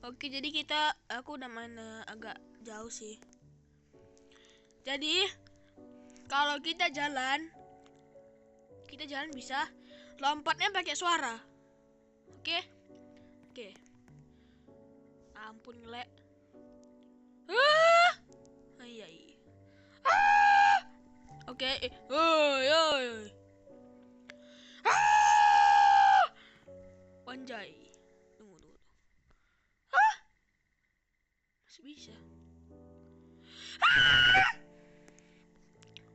Oke, jadi aku udah main agak jauh sih. Jadi kalau kita jalan bisa lompatnya pakai suara. Oke. Ampun ngelek. Iya. Oke. Anjay. Tunggu. Masih bisa.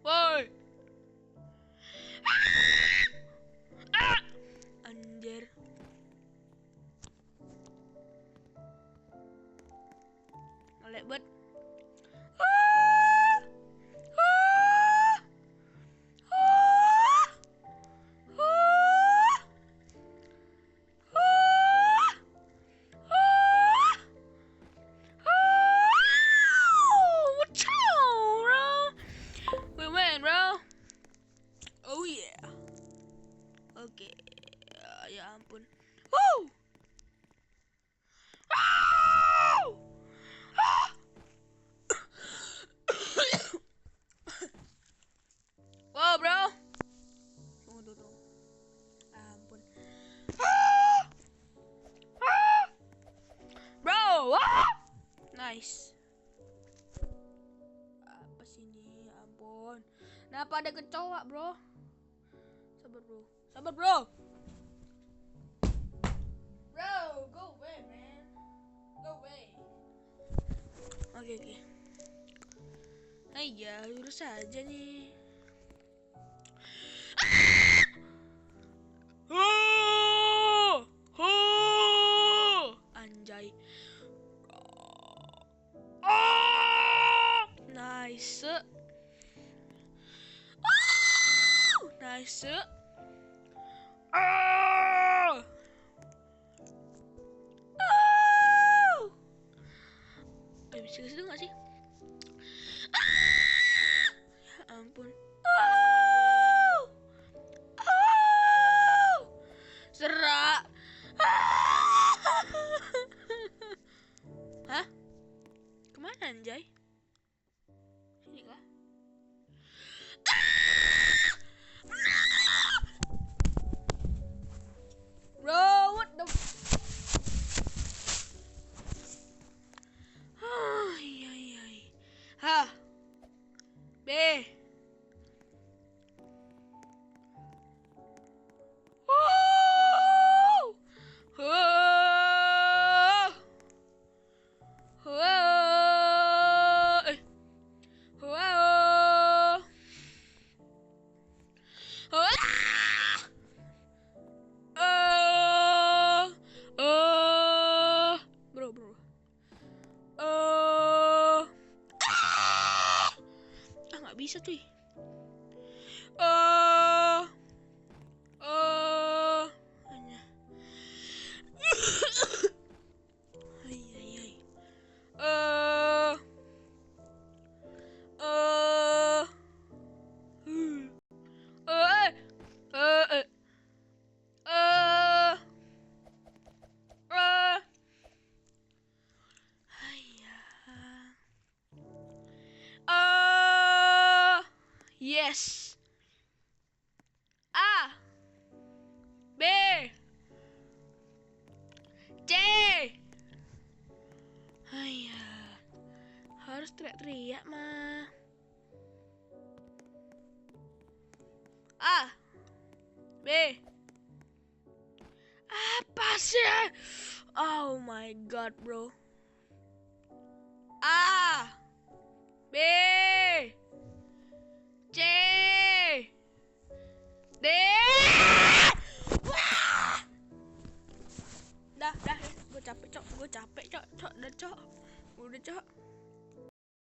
Woi. Anjir. Ngelek banget. Oke, ya ampun. Wow, bro. Tunggu. Ampun. Bro, nice. Apa sih ini? Ampun. Kenapa ada kecoa, bro? Sabar, bro. Bro, go away, man. Go away. Oke. Iya, lurus aja nih. Anjay. Nice. Nice. Bisa ke situ nggak sih? Ya ampun. Serak. Hah? Kemana anjay? Sini kah? Bro, what the H B bisa cuy. Hanya. Yes. A B C. Harus teriak-teriak mah. A B. Apa sih? Oh my god, bro. A B C D. Dah, gue capek, cok. Udah, cok.